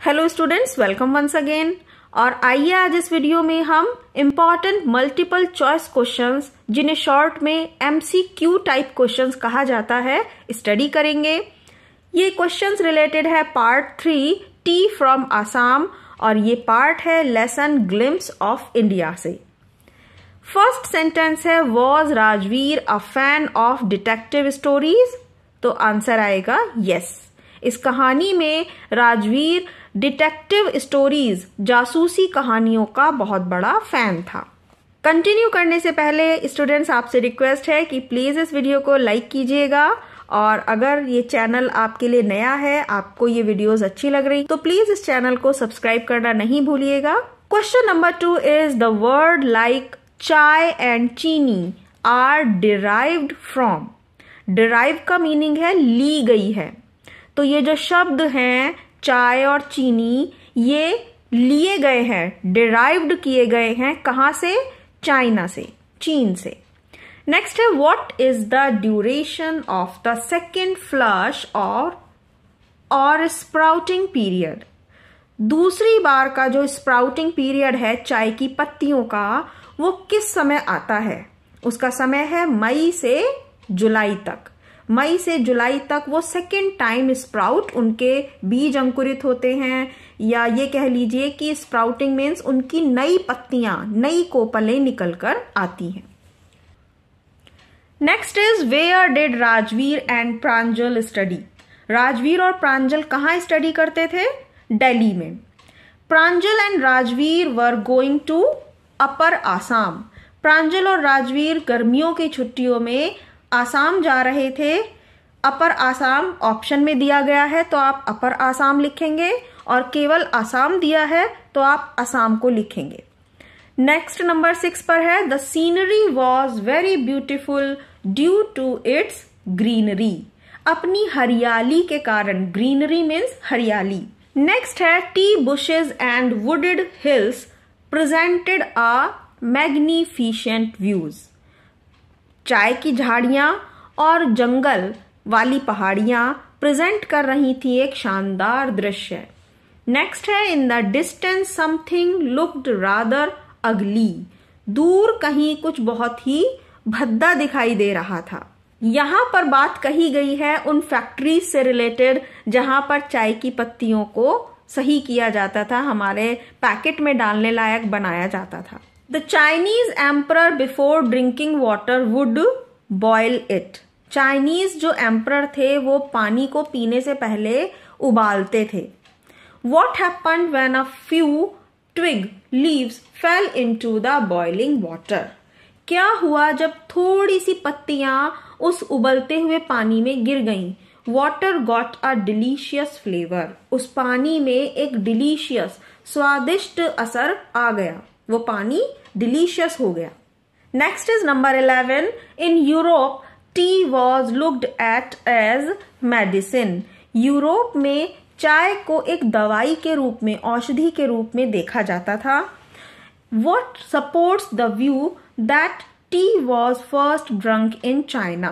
Hello students, welcome once again. और आइए आज इस वीडियो में हम इम्पॉर्टेंट मल्टीपल चॉइस क्वेश्चंस, जिन्हें शॉर्ट में MCQ टाइप क्वेश्चंस कहा जाता है, स्टडी करेंगे। ये क्वेश्चंस रिलेटेड है पार्ट 3 टी फ्रॉम आसाम और ये पार्ट है लेसन ग्लिम्स ऑफ इंडिया से। फर्स्ट सेंटेंस है was Rajvir a fan of detective stories, तो आंसर आएगा यस। इस कहानी में राजवीर डिटेक्टिव स्टोरीज, जासूसी कहानियों का बहुत बड़ा फैन था। कंटिन्यू करने से पहले स्टूडेंट्स आपसे रिक्वेस्ट है कि प्लीज इस वीडियो को लाइक कीजिएगा और अगर ये चैनल आपके लिए नया है, आपको ये वीडियोस अच्छी लग रही, तो प्लीज इस चैनल को सब्सक्राइब करना नहीं भूलिएगा। Question number 2 is the word like चाय एंड चीनी आर डिराइव्ड फ्रॉम। डिराइव का मीनिंग है ली गई है, तो ये जो शब्द हैं चाय और चीनी, ये लिए गए हैं, डिराइव्ड किए गए हैं। कहां से? चाइना से, चीन से। नेक्स्ट है what is the duration of the second flush और स्प्राउटिंग पीरियड। दूसरी बार का जो स्प्राउटिंग पीरियड है चाय की पत्तियों का, वो किस समय आता है? उसका समय है मई से जुलाई तक। मई से जुलाई तक वो सेकेंड टाइम स्प्राउट, उनके बीज अंकुरित होते हैं, या ये कह लीजिए कि स्प्राउटिंग मीन्स उनकी नई पत्तियां, नई कोपलें निकलकर आती हैं। Next is where did Rajveer and Pranjal study. Rajveer और प्रांजल कहाँ स्टडी करते थे? दिल्ली में। Pranjal and Rajveer were going to upper Assam. Pranjal और राजवीर गर्मियों की छुट्टियों में आसाम जा रहे थे। अपर आसाम ऑप्शन में दिया गया है तो आप अपर आसाम लिखेंगे, और केवल आसाम दिया है तो आप आसाम को लिखेंगे। नेक्स्ट नंबर 6 पर है the scenery was very beautiful due to its greenery. अपनी हरियाली के कारण, ग्रीनरी मीन्स हरियाली। नेक्स्ट है tea bushes and wooded hills presented a magnificent views. चाय की झाड़ियां और जंगल वाली पहाड़ियां प्रेजेंट कर रही थी एक शानदार दृश्य। नेक्स्ट है in the distance something looked rather अगली। दूर कहीं कुछ बहुत ही भद्दा दिखाई दे रहा था। यहां पर बात कही गई है उन फैक्ट्रीज से रिलेटेड जहां पर चाय की पत्तियों को सही किया जाता था, हमारे पैकेट में डालने लायक बनाया जाता था। The Chinese emperor before drinking water would boil it. Chinese जो एम्परर थे वो पानी को पीने से पहले उबालते थे। What happened when a few twig leaves fell into the boiling water? क्या हुआ जब थोड़ी सी पत्तियां उस उबलते हुए पानी में गिर गईं? Water got a delicious flavor. उस पानी में एक डिलीशियस, स्वादिष्ट असर आ गया, वो पानी डिलीशियस हो गया। Next is number 11 in Europe tea was looked at as medicine. Europe में चाय को एक दवाई के रूप में, औषधि के रूप में देखा जाता था। What supports the view that T was first drunk in China.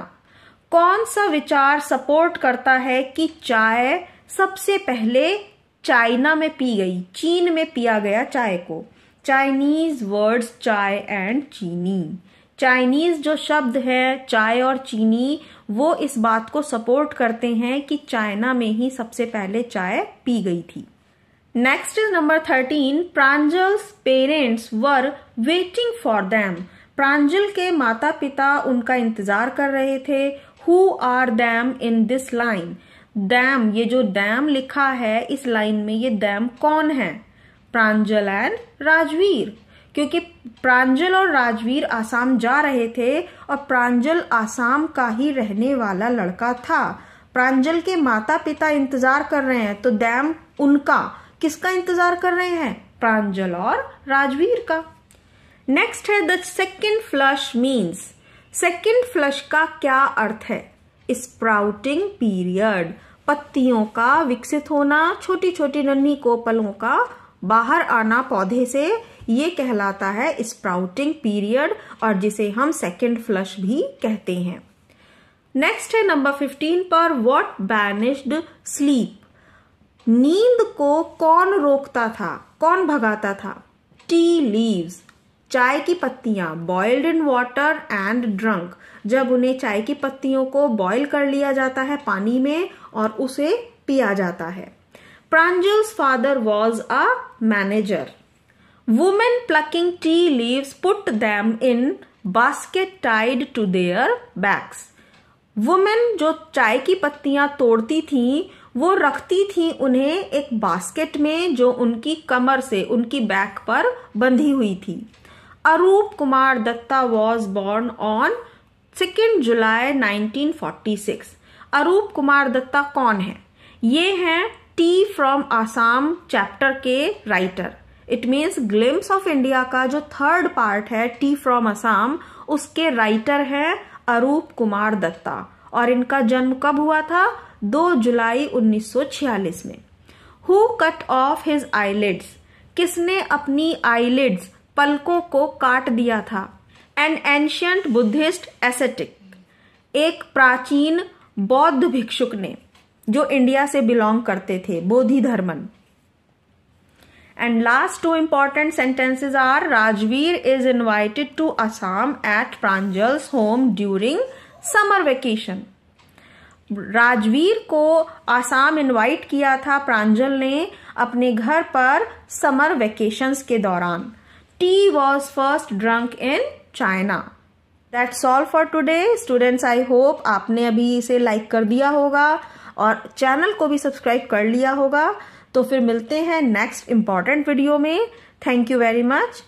कौन सा विचार सपोर्ट करता है कि चाय सबसे पहले चाइना में पी गई, चीन में पिया गया चाय को? चाइनीज वर्ड्स चाय एंड चीनी। चाइनीज जो शब्द है चाय और चीनी, वो इस बात को सपोर्ट करते हैं कि चाइना में ही सबसे पहले चाय पी गई थी। Next is number 13 Pranjal's parents were waiting for them. Pranjal के माता पिता उनका इंतजार कर रहे थे। Who are them in this line. Dam, ये जो दैम लिखा है इस लाइन में, ये दैम कौन है? प्रांजल एंड राजवीर, क्योंकि प्रांजल और राजवीर आसाम जा रहे थे और प्रांजल आसाम का ही रहने वाला लड़का था। प्रांजल के माता पिता इंतजार कर रहे हैं, तो दैम उनका, किसका इंतजार कर रहे हैं? प्रांजल और राजवीर का। नेक्स्ट है the second flush means. Second flush का क्या अर्थ है? स्प्राउटिंग पीरियड, पत्तियों का विकसित होना, छोटी छोटी नन्ही कोपलों का बाहर आना पौधे से, ये कहलाता है स्प्राउटिंग पीरियड, और जिसे हम सेकेंड फ्लश भी कहते हैं। नेक्स्ट है नंबर 15 पर व्हाट बैनिश्ड स्लीप। नींद को कौन रोकता था, कौन भगाता था? टी लीव्स, चाय की पत्तियां, boiled in water and drunk, जब उन्हें चाय की पत्तियों को बॉईल कर लिया जाता है पानी में और उसे पिया जाता है। प्रांजल's father was a manager. Women plucking tea leaves put them in basket tied to their backs. Women जो चाय की पत्तियां तोड़ती थीं, वो रखती थीं उन्हें एक बास्केट में जो उनकी कमर से उनकी बैक पर बंधी हुई थी। Arup Kumar Dutta was born on 2 July 1946। Arup Kumar Dutta कौन है? ये हैं टी फ्रॉम आसाम चैप्टर के writer. It means glimpse of India का जो 3rd पार्ट है, टी फ्रॉम आसाम, उसके राइटर हैं अरूप कुमार दत्ता। और इनका जन्म कब हुआ था? 2 जुलाई 1946 में। Who cut off his eyelids, किसने अपनी आईलिड्स, पलकों को काट दिया था? एन एंशियंट बुद्धिस्ट एसेटिक, एक प्राचीन बौद्ध भिक्षुक ने, जो इंडिया से बिलोंग करते थे, Bodhi Dharman. And last 2 important sentences are Rajveer is invited to Assam at Pranjal's home during summer vacation. Rajveer को आसाम इनवाइट किया था प्रांजल ने अपने घर पर समर वेकेशंस के दौरान। T was first drunk in China. That's all for today students. I hope आपने अभी इसे लाइक कर दिया होगा और चैनल को भी सब्सक्राइब कर लिया होगा। तो फिर मिलते हैं नेक्स्ट इंपॉर्टेंट वीडियो में। Thank you very much.